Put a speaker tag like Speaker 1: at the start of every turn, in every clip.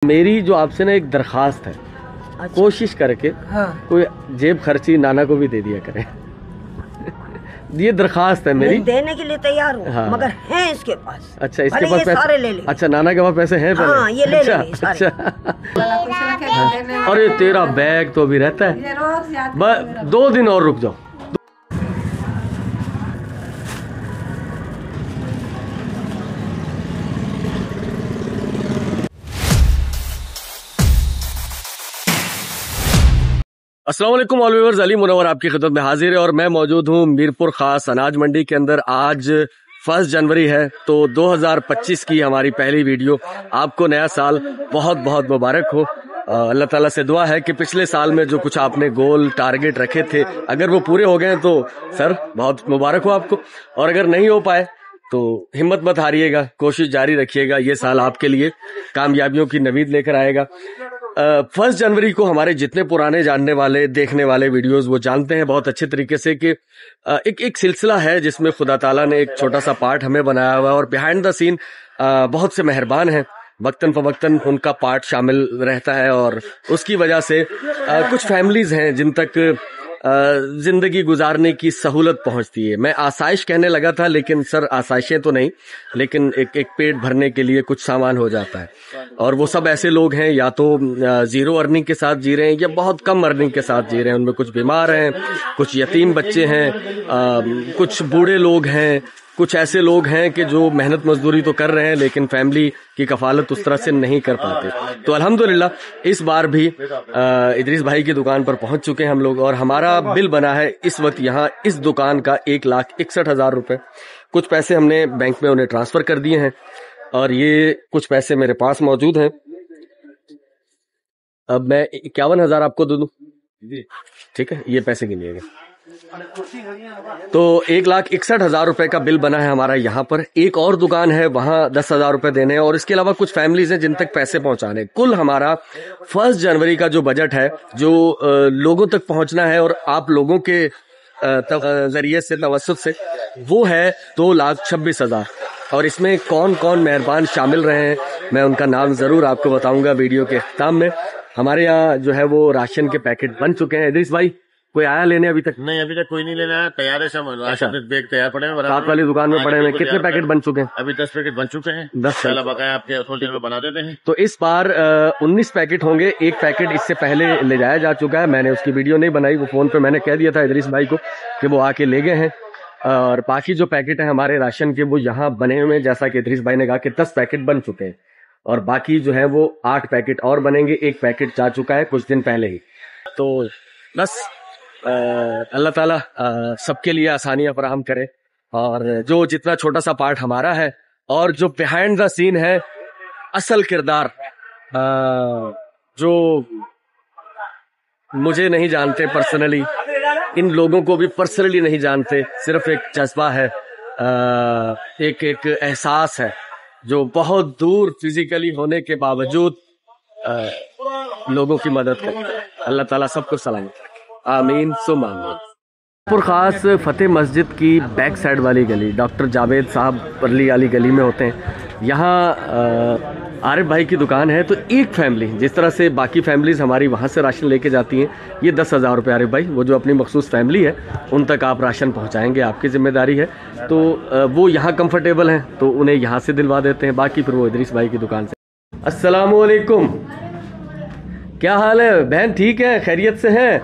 Speaker 1: मेरी जो आपसे ना एक दरख्वास्त है, अच्छा। कोशिश करके कोई जेब खर्ची नाना को भी दे दिया करें। ये दरख्वास्त है मेरी।
Speaker 2: देने के लिए तैयार हूँ, हाँ। मगर हैं इसके पास।
Speaker 1: अच्छा, इसके पास पैसे
Speaker 2: सारे ले ले।
Speaker 1: अच्छा, नाना के पास पैसे हैं पहले?
Speaker 2: हाँ, ये ले
Speaker 1: अच्छा,
Speaker 2: ले सारे।
Speaker 1: अच्छा। अरे तेरा बैग तो अभी रहता है, 2 दिन और रुक जाओ। अस्सलाम वालेकुम ऑल व्यूअर्स, अली मुनव्वर आपकी खिदमत में हाजिर है और मैं मौजूद हूँ मीरपुर खास अनाज मंडी के अंदर। आज 1 जनवरी है, तो 2025 की हमारी पहली वीडियो। आपको नया साल बहुत बहुत मुबारक हो। अल्लाह ताला से दुआ है कि पिछले साल में जो कुछ आपने गोल टारगेट रखे थे, अगर वो पूरे हो गए तो सर बहुत मुबारक हो आपको, और अगर नहीं हो पाए तो हिम्मत मत हारिएगा, कोशिश जारी रखिएगा। ये साल आपके लिए कामयाबियों की नवीद लेकर आएगा। 1 जनवरी को हमारे जितने पुराने जानने वाले, देखने वाले वीडियोस, वो जानते हैं बहुत अच्छे तरीके से कि एक सिलसिला है जिसमें खुदा ताला ने एक छोटा सा पार्ट हमें बनाया हुआ है और बिहाइंड द सीन बहुत से मेहरबान हैं, वक्तन फवक्तन उनका पार्ट शामिल रहता है और उसकी वजह से कुछ फैमिलीज हैं जिन तक जिंदगी गुजारने की सहूलत पहुंचती है। मैं आसाइश कहने लगा था, लेकिन सर आसाइशें तो नहीं, लेकिन एक पेट भरने के लिए कुछ सामान हो जाता है। और वो सब ऐसे लोग हैं या तो जीरो अर्निंग के साथ जी रहे हैं या बहुत कम अर्निंग के साथ जी रहे हैं। उनमें कुछ बीमार हैं, कुछ यतीम बच्चे हैं, कुछ बूढ़े लोग हैं, कुछ ऐसे लोग हैं कि जो मेहनत मजदूरी तो कर रहे हैं लेकिन फैमिली की कफालत उस तरह से नहीं कर पाते। तो अल्हम्दुलिल्लाह इस बार भी इदरीस भाई की दुकान पर पहुंच चुके हैं हम लोग, और हमारा बिल बना है इस वक्त यहाँ इस दुकान का 1,61,000 रुपए। कुछ पैसे हमने बैंक में उन्हें ट्रांसफर कर दिए हैं और ये कुछ पैसे मेरे पास मौजूद हैं। अब मैं 51,000 आपको दे दूं, ठीक है? ये पैसे गिनिएगा। तो 1,61,000 रुपए का बिल बना है हमारा यहाँ पर। एक और दुकान है, वहां 10,000 रुपए देने हैं, और इसके अलावा कुछ फैमिलीज हैं जिन तक पैसे पहुंचाने। कुल हमारा 1 जनवरी का जो बजट है, जो लोगों तक पहुंचना है और आप लोगों के जरिए से, तवस्सुत से, वो है 2,26,000। और इसमें कौन कौन मेहरबान शामिल रहे हैं मैं उनका नाम जरूर आपको बताऊंगा वीडियो के अख्ताम में। हमारे यहाँ जो है वो राशन के पैकेट बन चुके हैं। इदरीस भाई, कोई आया लेने अभी तक?
Speaker 3: नहीं, अभी तक कोई नहीं लेना है, तैयार है सब। अच्छा, बैग तैयार पड़े हैं,
Speaker 1: साथ वाली दुकान में पड़े हैं। कितने पैकेट बन चुके हैं?
Speaker 3: अभी 10 पैकेट बन चुके हैं।
Speaker 1: 10
Speaker 3: बकाया आपके होटल में बना देते हैं।
Speaker 1: तो इस बार 19 पैकेट होंगे। एक पैकेट इससे पहले ले जाया जा चुका है, मैंने उसकी वीडियो नहीं बनाई। वो फोन पे मैंने कह दिया था इदरीस भाई को कि वो आके ले गए हैं। और बाकी जो पैकेट है हमारे राशन के, वो यहाँ बने हुए हैं। जैसा कि इदरीस भाई ने कहा कि 10 पैकेट बन चुके हैं और बाकी जो है वो 8 पैकेट और बनेंगे। एक पैकेट जा चुका है कुछ दिन पहले ही। तो बस अल्लाह ताला सबके लिए आसानियां फराहम करे, और जो जितना छोटा सा पार्ट हमारा है और जो बिहाइंड द सीन है, असल किरदार, जो मुझे नहीं जानते पर्सनली, इन लोगों को भी पर्सनली नहीं जानते, सिर्फ एक जज्बा है, एक एहसास है जो बहुत दूर फिजिकली होने के बावजूद लोगों की मदद करे। अल्लाह ताला सबको सलामत रखे, आमीन सुम आमीन। मीरपुर खास फतेह मस्जिद की बैक साइड वाली गली, डॉक्टर जावेद साहब परली वाली गली में होते हैं। यहाँ आरिफ भाई की दुकान है। तो एक फैमिली, जिस तरह से बाकी फैमिलीज हमारी वहाँ से राशन लेके जाती हैं, ये 10,000 रुपये आरिफ भाई, वो जो अपनी मखसूस फैमिली है उन तक आप राशन पहुँचाएंगे, आपकी जिम्मेदारी है। तो वो यहाँ कंफर्टेबल हैं तो उन्हें यहाँ से दिलवा देते हैं, बाकी फिर वो इदरीस भाई की दुकान से। अस्सलाम वालेकुम, क्या हाल है बहन? ठीक है, खैरियत से हैं?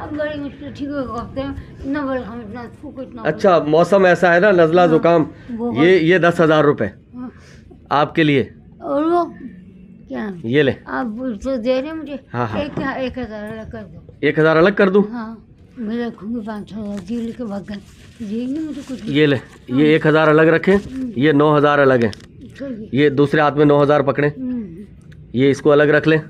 Speaker 1: अच्छा, मौसम ऐसा है ना, नज़ला जुकाम। ये 10,000 रुपये आपके लिए।
Speaker 4: और वो क्या,
Speaker 1: ये ले
Speaker 4: आप तो दे रहे मुझे।
Speaker 1: हाँ हाँ,
Speaker 4: 1,000 अलग कर दो।
Speaker 1: 1,000 अलग कर दूं?
Speaker 4: हाँ, मैं रखूंगी 500 जी लेके भगन जी मुझे कुछ।
Speaker 1: ये ले, ये 1,000 अलग रखें, ये 9,000 अलग है। ये दूसरे हाथ में 9,000 पकड़े, ये इसको अलग रख लें।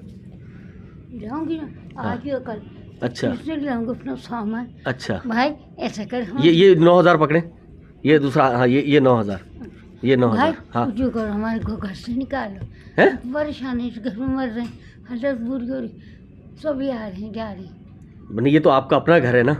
Speaker 4: जाऊंगी ना आज या कल।
Speaker 1: अच्छा,
Speaker 4: इससे ले आऊंगा अपना सामान।
Speaker 1: अच्छा
Speaker 4: भाई ऐसा कर,
Speaker 1: ये 9,000 पकड़े, ये दूसरा, हाँ ये 9,000, ये 9,000। हाँ,
Speaker 4: जो करो हमारे को घर से निकालो
Speaker 1: है,
Speaker 4: परेशानी से घर में मर रहे हैं, हालत बुरी हो रही, सभी आ रहे हैं जा रहे हैं।
Speaker 1: ये तो आपका अपना घर है ना?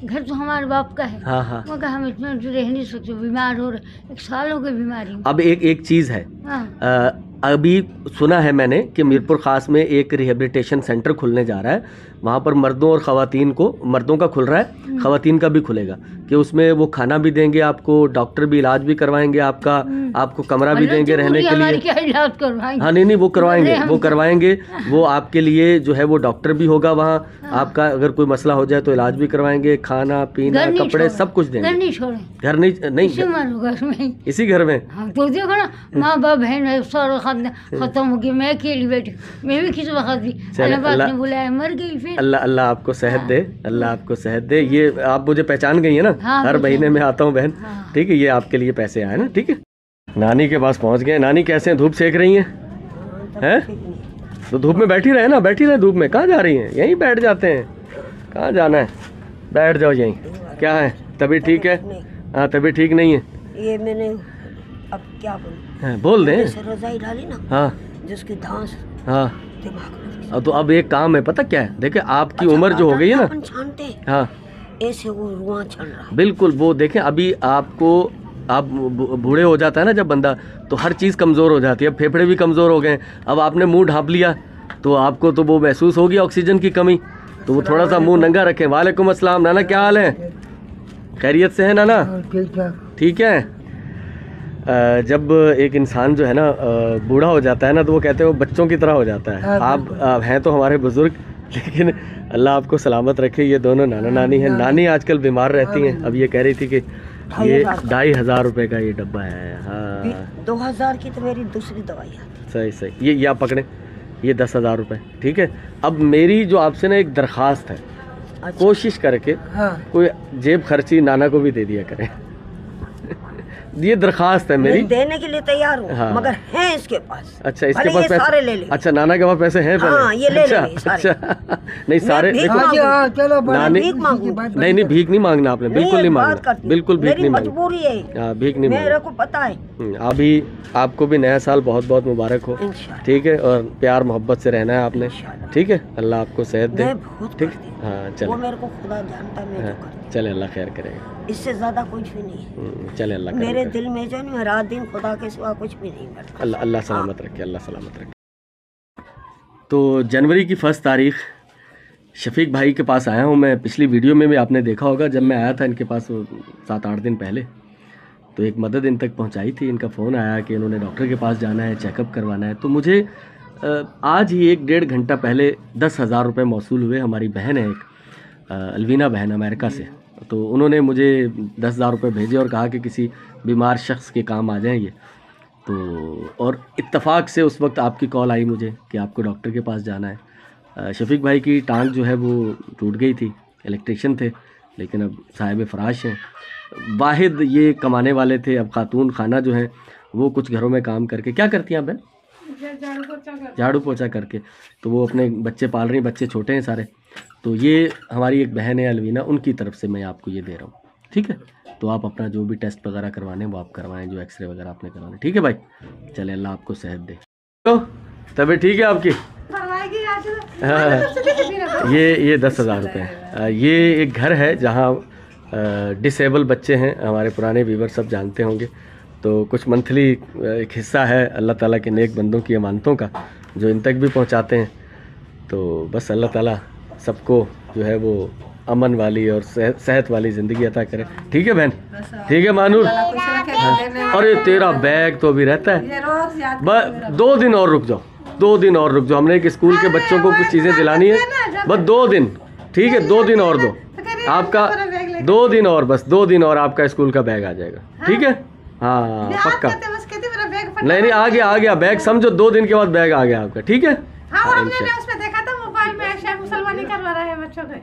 Speaker 4: घर तो हमारे बाप का है।
Speaker 1: हाँ हाँ,
Speaker 4: मगर हम इसमें रह नहीं सकते, बीमार हो रहे, 1 साल हो गए बीमारी में।
Speaker 1: अब एक चीज है,
Speaker 4: हाँ।
Speaker 1: अभी सुना है मैंने कि मीरपुर खास में एक रिहेबिलिटेशन सेंटर खुलने जा रहा है, वहाँ पर मर्दों और ख़वातीन को, मर्दों का खुल रहा है, ख़वातीन का भी खुलेगा, कि उसमें वो खाना भी देंगे आपको, डॉक्टर भी इलाज भी करवाएंगे आपका, आपको कमरा भी देंगे रहने के लिए। हाँ नहीं वो करवाएंगे, वो आपके लिए जो है वो डॉक्टर भी होगा वहाँ, आपका अगर कोई मसला हो जाए तो इलाज भी करवाएंगे, खाना पीना कपड़े सब कुछ देंगे। घर नहीं इसी घर में।
Speaker 4: तो देखो ना, माँ बाप बहन सारा खत्म हो गया, मैं अकेली बैठी, मैं भी किसी वक्त भी अल्लाह ने बुलाया मर गई फिर। अल्लाह
Speaker 1: आपको सेहत दे, अल्लाह आपको सेहत दे। ये आप मुझे पहचान गई है ना, हर महीने में आता हूँ बहन, ठीक है, ये आपके लिए पैसे आए ना, ठीक है। नानी के पास पहुँच गए। नानी कैसे हैं, धूप सेक रही हैं? तो धूप में बैठी रहे ना, बैठी रहे धूप में, कहाँ जा रही हैं? यहीं बैठ जाते हैं, कहाँ जाना है, बैठ जाओ यहीं। क्या है, तबीयत ठीक है? हाँ तबीयत ठीक नहीं है,
Speaker 2: ये मैंने अब क्या बोलूं,
Speaker 1: बोल दें।
Speaker 2: रजाई डाली ना,
Speaker 1: हाँ
Speaker 2: जिसकी धांस,
Speaker 1: हाँ
Speaker 2: दिमाग।
Speaker 1: तो अब एक काम है, पता क्या है, देखे आपकी उम्र जो हो गई है ना,
Speaker 2: छानते,
Speaker 1: हाँ
Speaker 2: ऐसे वो रुआं चल रहा है।
Speaker 1: बिल्कुल, वो देखें अभी आपको, आप बूढ़े हो जाता है ना जब बंदा, तो हर चीज़ कमज़ोर हो जाती है। अब फेफड़े भी कमज़ोर हो गए, अब आपने मुंह ढाँप लिया तो आपको तो वो महसूस होगी ऑक्सीजन की कमी, तो वो थोड़ा सा मुंह नंगा रखें। वालेकुम अस्सलाम। नाना क्या हाल है, खैरियत से है नाना? ठीक है। जब एक इंसान जो है ना बूढ़ा हो जाता है ना, तो वो कहते हैं वो बच्चों की तरह हो जाता है। आप हैं तो हमारे बुजुर्ग, लेकिन अल्लाह आपको सलामत रखे। ये दोनों नाना नानी हैं। नानी आजकल बीमार रहती हैं, अब ये कह रही थी कि ये 2500 रुपये का ये डब्बा है। हाँ
Speaker 2: 2000 की तो मेरी दूसरी दवाई आती।
Speaker 1: सही। ये आप पकड़े, ये 10,000 रुपये, ठीक है। अब मेरी जो आपसे ना एक दरख्वास्त है, कोशिश करके कोई जेब खर्ची नाना को भी दे दिया करें। ये दरखास्त है मेरी,
Speaker 2: देने के लिए तैयार हूँ। हाँ। मगर हैं इसके पास।
Speaker 1: अच्छा इसके पास पैसे
Speaker 2: सारे ले ले।
Speaker 1: अच्छा नाना के पास पैसे हैं पहले?
Speaker 2: हाँ, ये ले
Speaker 1: अच्छा,
Speaker 2: ले सारे।
Speaker 1: अच्छा नहीं सारे देखो,
Speaker 2: चलो
Speaker 1: नानी नहीं भीख नहीं मांगना आपने, बिल्कुल नहीं मांगना, बिल्कुल भीख नहीं मांगना,
Speaker 2: मजबूरी है,
Speaker 1: भीख नहीं
Speaker 2: मेरे को पता है।
Speaker 1: अभी आपको भी नया साल बहुत बहुत मुबारक हो, ठीक है, और प्यार मोहब्बत से रहना है आपने, ठीक है। अल्लाह आपको सेहत दे, ठीक। हाँ चले,
Speaker 2: मेरे को खुदा जानता है,
Speaker 1: चले अल्लाह खैर करेगा,
Speaker 2: इससे ज्यादा कुछ भी नहीं।
Speaker 1: चले अल्लाह
Speaker 2: मेरे दिल में जो नहीं, रात दिन खुदा के सिवा कुछ भी नहीं करता।
Speaker 1: अल्लाह सलामत रखे, अल्लाह सलामत रखे। तो जनवरी की 1 तारीख शफीक भाई के पास आया हूँ मैं। पिछली वीडियो में भी आपने देखा होगा, जब मैं आया था इनके पास 7-8 दिन पहले, तो एक मदद इन तक पहुँचाई थी। इनका फ़ोन आया कि इन्होंने डॉक्टर के पास जाना है, चेकअप करवाना है। तो मुझे आज ही 1-1.5 घंटा पहले 10,000 रुपये मौसूल हुए। हमारी बहन है एक, अलवीना बहन, अमेरिका से, तो उन्होंने मुझे 10,000 रुपये भेजे और कहा कि किसी बीमार शख्स के काम आ जाएं ये। तो और इत्तेफाक से उस वक्त आपकी कॉल आई मुझे कि आपको डॉक्टर के पास जाना है। शफीक भाई की टांग जो है वो टूट गई थी, इलेक्ट्रिशियन थे, लेकिन अब साहिब फराश हैं। वाहिद ये कमाने वाले थे। अब खातून खाना जो है वो कुछ घरों में काम करके, क्या करती हैं आप बहन? झाड़ू पोछा करके, तो वो अपने बच्चे पाल रही हैं, बच्चे छोटे हैं सारे। तो ये हमारी एक बहन है अलवीना, उनकी तरफ से मैं आपको ये दे रहा हूँ, ठीक है। तो आप अपना जो भी टेस्ट वगैरह करवाने वो आप करवाएं, जो एक्सरे वगैरह आपने करवाने, ठीक है भाई। चले अल्लाह आपको सेहत दे। तो तबीयत ठीक है आपकी? हाँ ये 10,000 रुपये। ये एक घर है जहाँ डिसेबल बच्चे हैं, हमारे पुराने व्यूवर सब जानते होंगे। तो कुछ मंथली एक हिस्सा है अल्लाह ताला के नेक बंदों की अमानतों का, जो इन तक भी पहुँचाते हैं। तो बस अल्लाह ताला सबको जो है वो अमन वाली और सेहत वाली ज़िंदगी अता करे, ठीक है बहन? ठीक है मानूर। अरे तेरा बैग तो अभी रहता है, बस 2 दिन और रुक जाओ, 2 दिन और रुक जाओ। हमने एक स्कूल के बच्चों को कुछ चीज़ें दिलानी है, बस 2 दिन, ठीक है, 2 दिन और दो आपका, 2 दिन और, बस 2 दिन और आपका स्कूल का बैग आ जाएगा, ठीक है। हाँ पक्का, नहीं आ गया बैग, समझो 2 दिन के बाद बैग आ गया आपका, ठीक है।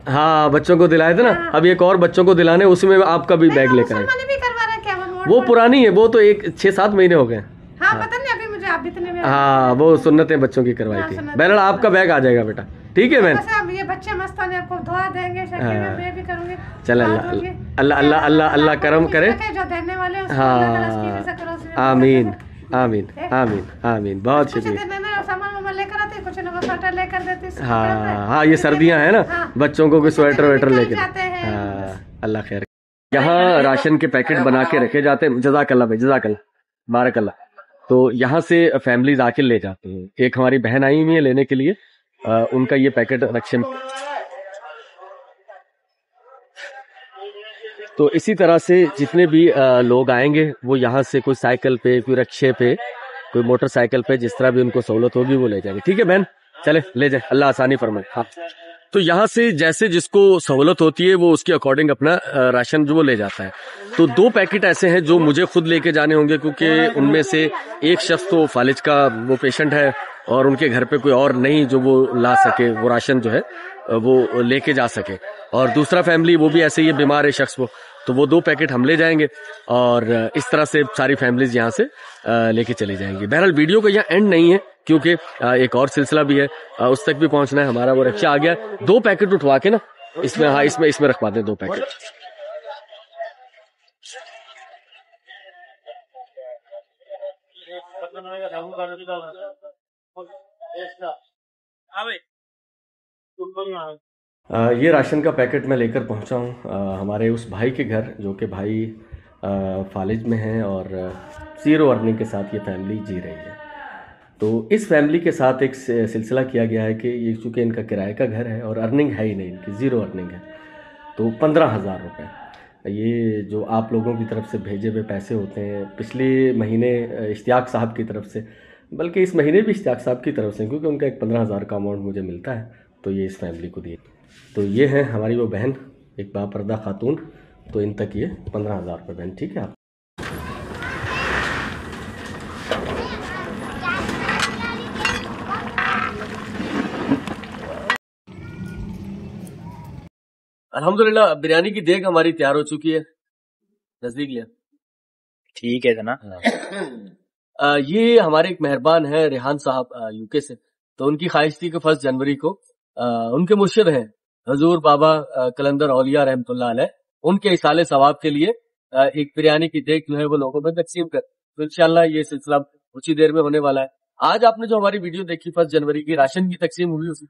Speaker 1: हाँ बच्चों को दिलाए थे ना, अब एक और बच्चों को दिलाने, उसमें आपका भी बैग लेकर आए। वो पुरानी है, वो तो 6-7 महीने हो गए। हाँ वो सुन्नतें बच्चों की करवाई थी। बहरहाल आपका बैग आ जाएगा बेटा, ठीक है बहन।
Speaker 5: ये बच्चे मस्तान आपको दुआ देंगे, मैं भी करूंगी।
Speaker 1: चल अल्लाह करम करे। हाँ आमीन आमीन आमीन आमीन, बहुत शुक्रिया। हाँ ये सर्दियाँ हैं ना, बच्चों को कोई स्वेटर लेकर। हाँ अल्लाह खैर। यहाँ राशन के पैकेट बना के रखे जाते हैं। जज़ाकल्लाह भाई, जज़ाकल्लाह, बारकल्लाह। तो यहाँ से फैमिलीज आके ले जाते हैं। एक हमारी बहन आई हुई है लेने के लिए, उनका ये पैकेट रक्षे में। तो इसी तरह से जितने भी लोग आएंगे वो यहाँ से कोई साइकिल पे, कोई रक्षे पे, कोई मोटरसाइकिल पे, जिस तरह भी उनको सहूलत होगी वो ले जाएंगे। ठीक है बहन, चले ले जाए, अल्लाह आसानी फरमाए। हाँ, तो यहाँ से जैसे जिसको सहूलत होती है वो उसके अकॉर्डिंग अपना राशन जो वो ले जाता है। तो 2 पैकेट ऐसे हैं जो मुझे खुद लेके जाने होंगे, क्योंकि उनमें से एक शख्स तो फालिज का वो पेशेंट है और उनके घर पे कोई और नहीं जो वो ला सके, वो राशन जो है वो लेके जा सके, और दूसरा फैमिली वो भी ऐसे ही बीमार है शख्स तो वो 2 पैकेट हम ले जाएंगे और इस तरह से सारी फैमिलीज यहाँ से लेके चली जाएंगी। बहरहाल वीडियो का यहाँ एंड नहीं है, क्योंकि एक और सिलसिला भी है, उस तक भी पहुंचना है। हमारा वो रिक्शा आ गया, 2 पैकेट उठवा के ना इसमें, हाँ इसमें रखवा दें 2 पैकेट। ये राशन का पैकेट मैं लेकर पहुंचा हूं हमारे उस भाई के घर, जो कि भाई फालिज में हैं और 0 अर्निंग के साथ ये फैमिली जी रही है। तो इस फैमिली के साथ एक सिलसिला किया गया है कि ये चूँकि इनका किराए का घर है और अर्निंग है ही नहीं, इनकी 0 अर्निंग है, तो 15,000 रुपये ये जो आप लोगों की तरफ से भेजे हुए पैसे होते हैं, पिछले महीने इश्तियाक साहब की तरफ से, बल्कि इस महीने भी इश्तियाक साहब की तरफ से, क्योंकि उनका एक 15,000 का अमाउंट मुझे मिलता है, तो ये इस फैमिली को दिए। तो ये है हमारी वो बहन, एक बापर्दा खातून, तो इन तक ये 15,000 रुपये बहन। ठीक है आप अल्हम्दुलिल्लाह बिरयानी की देग हमारी तैयार हो चुकी है। नजदीक लिया,
Speaker 6: ठीक है जना।
Speaker 1: ये हमारे एक मेहरबान है रेहान साहब यूके से, तो उनकी ख्वाहिश थी कि 1 जनवरी को उनके मुर्शिद हैं हजूर बाबा कलंदर औलिया रहमतुल्लाह अलैह, उनके इसाले सवाब के लिए एक बिरयानी की देग जो है वो लोगों में तकसीम कर, तो इंशाल्लाह ये सिलसिला कुछ ही देर में होने वाला है। आज आपने जो हमारी वीडियो देखी 1 जनवरी की राशन की तकसीम हुई उसमें,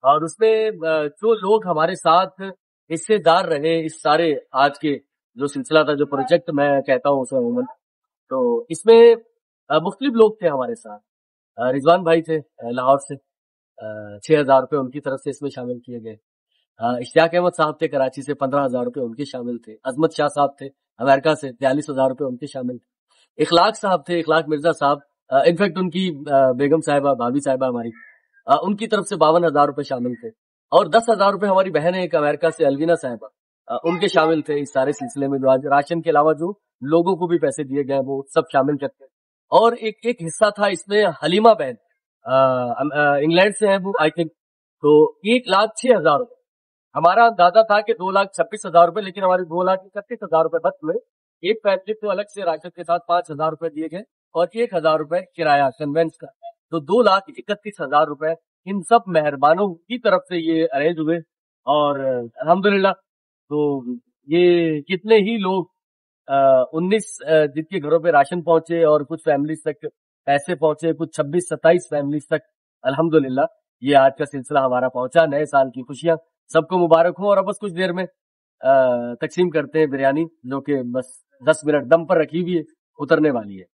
Speaker 1: और उसमें जो लोग हमारे साथ हिस्सेदार रहे इस सारे आज के जो सिलसिला था, जो प्रोजेक्ट मैं कहता हूँ उसे अमूमन, तो इसमें मुख्तलिफ लोग थे हमारे साथ। रिजवान भाई थे लाहौर से, 6,000 रुपये उनकी तरफ से इसमें शामिल किए गए। इश्तियाक अहमद साहब थे कराची से, 15,000 रुपये उनके शामिल थे। अजमत शाह साहब थे अमेरिका से, 43,000 रुपये उनके शामिल थे। इखलाक साहब थे, इखलाक मिर्जा साहब, इनफैक्ट उनकी बेगम साहिबा, भाभी साहिबा हमारी, उनकी तरफ से 52,000 रुपये शामिल थे। और 10,000 रुपये हमारी बहन है एक अमेरिका से, अलवीना साहिबा, उनके शामिल थे इस सारे सिलसिले में। जो आज राशन के अलावा जो लोगों को भी पैसे दिए गए वो सब शामिल करते हैं। और एक हिस्सा था इसमें हलीमा बहन, इंग्लैंड से है वो आई थिंक, तो 1,06,000 रुपये। हमारा अंदाजा था कि 2,26,000 रुपये, लेकिन हमारे 2,31,000 रुपये बच हुए। एक फैमिली को अलग से राशन के साथ 5,000 रुपये दिए गए और 1,000 रुपये किराया कन्वेंस का, तो 2,31,000 रुपये इन सब मेहरबानों की तरफ से ये अरेंज हुए। और अल्हम्दुलिल्लाह तो ये कितने ही लोग 19 जिनके घरों पे राशन पहुंचे और कुछ फैमिलीज तक पैसे पहुंचे, कुछ 26-27 फैमिलीज तक अल्हम्दुलिल्लाह ये आज का सिलसिला हमारा पहुंचा। नए साल की खुशियां सबको मुबारक हो। और अब बस कुछ देर में तकसीम करते हैं बिरयानी, जो कि बस 10 मिनट दम पर रखी हुई है, उतरने वाली है।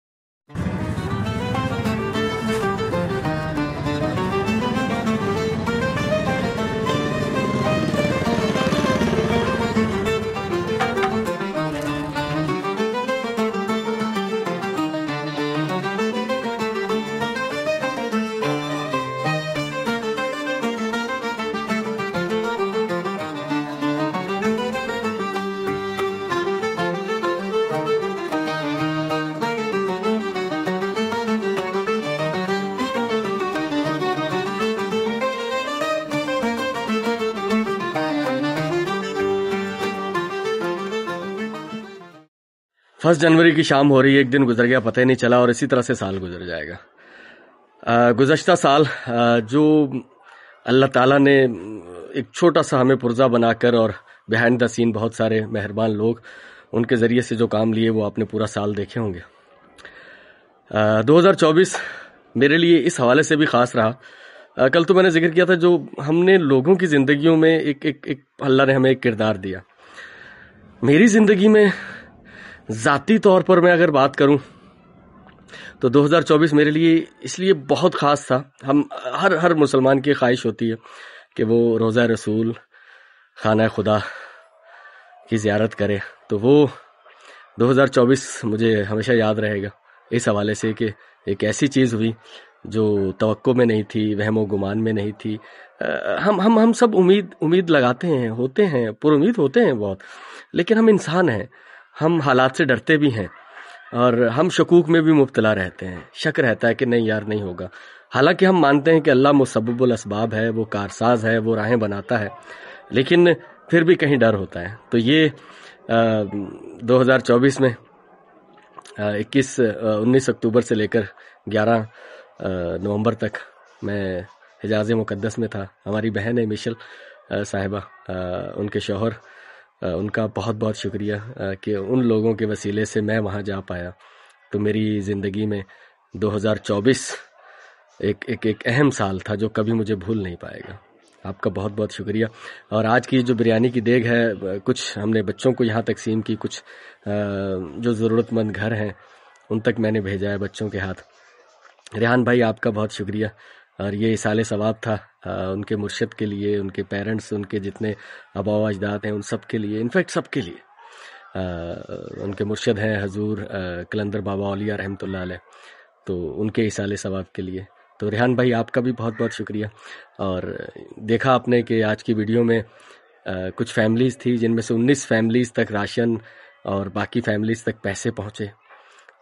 Speaker 1: फर्स्ट जनवरी की शाम हो रही है, एक दिन गुजर गया पता ही नहीं चला, और इसी तरह से साल गुजर जाएगा। गुज़श्ता साल जो अल्लाह ताला ने एक छोटा सा हमें पुर्जा बनाकर, और बिहाइंड द सीन बहुत सारे मेहरबान लोग उनके ज़रिए से जो काम लिए वो आपने पूरा साल देखे होंगे। 2024 मेरे लिए इस हवाले से भी ख़ास रहा। कल तो मैंने जिक्र किया था, जो हमने लोगों की ज़िंदगियों में एक अल्लाह ने हमें एक किरदार दिया। मेरी ज़िंदगी में ज़ाती तौर पर मैं अगर बात करूं तो 2024 मेरे लिए इसलिए बहुत ख़ास था। हम हर मुसलमान की ख्वाहिश होती है कि वो रोज़ा रसूल खाना खुदा की ज़ियारत करे। तो वो 2024 मुझे हमेशा याद रहेगा इस हवाले से कि एक ऐसी चीज़ हुई जो तवक्को में नहीं थी, वहमो गुमान में नहीं थी। हम सब उम्मीद लगाते हैं, होते हैं, पुरुम्मीद होते हैं बहुत, लेकिन हम इंसान हैं, हम हालात से डरते भी हैं और हम शकूक में भी मुब्तला रहते हैं। शक रहता है कि नहीं यार नहीं होगा, हालांकि हम मानते हैं कि अल्लाह मुसब्बिबुल असबाब है, वो कारसाज है, वो राहें बनाता है, लेकिन फिर भी कहीं डर होता है। तो ये 2024 में 19 अक्टूबर से लेकर 11 नवंबर तक मैं हिजाज़ मुक़द्दस में था। हमारी बहन है मिशल साहिबा, उनके शौहर, उनका बहुत बहुत शुक्रिया कि उन लोगों के वसीले से मैं वहाँ जा पाया। तो मेरी ज़िंदगी में 2024 एक अहम साल था जो कभी मुझे भूल नहीं पाएगा। आपका बहुत बहुत शुक्रिया। और आज की जो बिरयानी की देग है, कुछ हमने बच्चों को यहाँ तकसीम की, कुछ जो ज़रूरतमंद घर हैं उन तक मैंने भेजा है बच्चों के हाथ। रेहान भाई आपका बहुत शुक्रिया। और ये इसाले सवाब था उनके मुर्शिद के लिए, उनके पेरेंट्स, उनके जितने आबा अजदाद हैं उन सब के लिए, इनफैक्ट सब के लिए। उनके मुर्शिद हैं हजूर कलंदर बाबा औलिया रहमतुल्लाह अलैह, तो उनके इसाले सवाब के लिए। तो रेहान भाई आपका भी बहुत बहुत शुक्रिया। और देखा आपने कि आज की वीडियो में कुछ फैमिलीज़ थी जिनमें से 19 फैमिलीज़ तक राशन और बाकी फैमिलीज़ तक पैसे पहुँचे।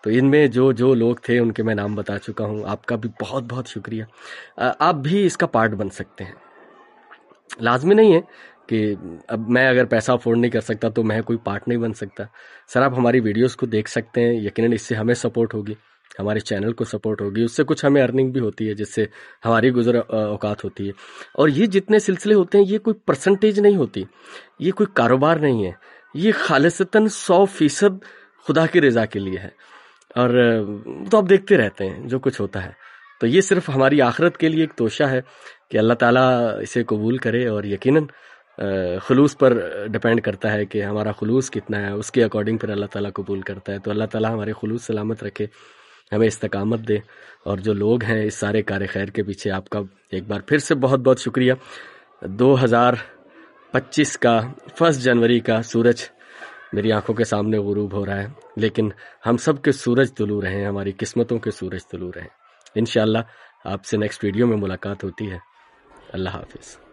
Speaker 1: तो इनमें जो लोग थे उनके मैं नाम बता चुका हूँ। आपका भी बहुत बहुत शुक्रिया। आप भी इसका पार्ट बन सकते हैं। लाजमी नहीं है कि अब मैं अगर पैसा अफोर्ड नहीं कर सकता तो मैं कोई पार्ट नहीं बन सकता। सर आप हमारी वीडियोस को देख सकते हैं, यकीनन इससे हमें सपोर्ट होगी, हमारे चैनल को सपोर्ट होगी, उससे कुछ हमें अर्निंग भी होती है जिससे हमारी गुजर औकात होती है। और ये जितने सिलसिले होते हैं ये कोई परसेंटेज नहीं होती, ये कोई कारोबार नहीं है, ये खालिसतन 100% खुदा की रज़ा के लिए है। और तो आप देखते रहते हैं जो कुछ होता है। तो ये सिर्फ हमारी आखिरत के लिए एक तोशा है कि अल्लाह ताला इसे कबूल करे। और यकीनन खुलूस पर डिपेंड करता है कि हमारा खुलूस कितना है, उसके अकॉर्डिंग फिर अल्लाह ताला कबूल करता है। तो अल्लाह ताला हमारे खुलूस सलामत रखे, हमें इस्तकामत दे। और जो लोग हैं इस सारे कार खैर के पीछे, आपका एक बार फिर से बहुत बहुत शुक्रिया। 2025 का 1 जनवरी का सूरज मेरी आंखों के सामने गुरूब हो रहा है, लेकिन हम सब के सूरज तुलू रहे हैं, हमारी किस्मतों के सूरज तुलू रहे हैं। इंशाअल्लाह आपसे नेक्स्ट वीडियो में मुलाकात होती है। अल्लाह हाफिज़।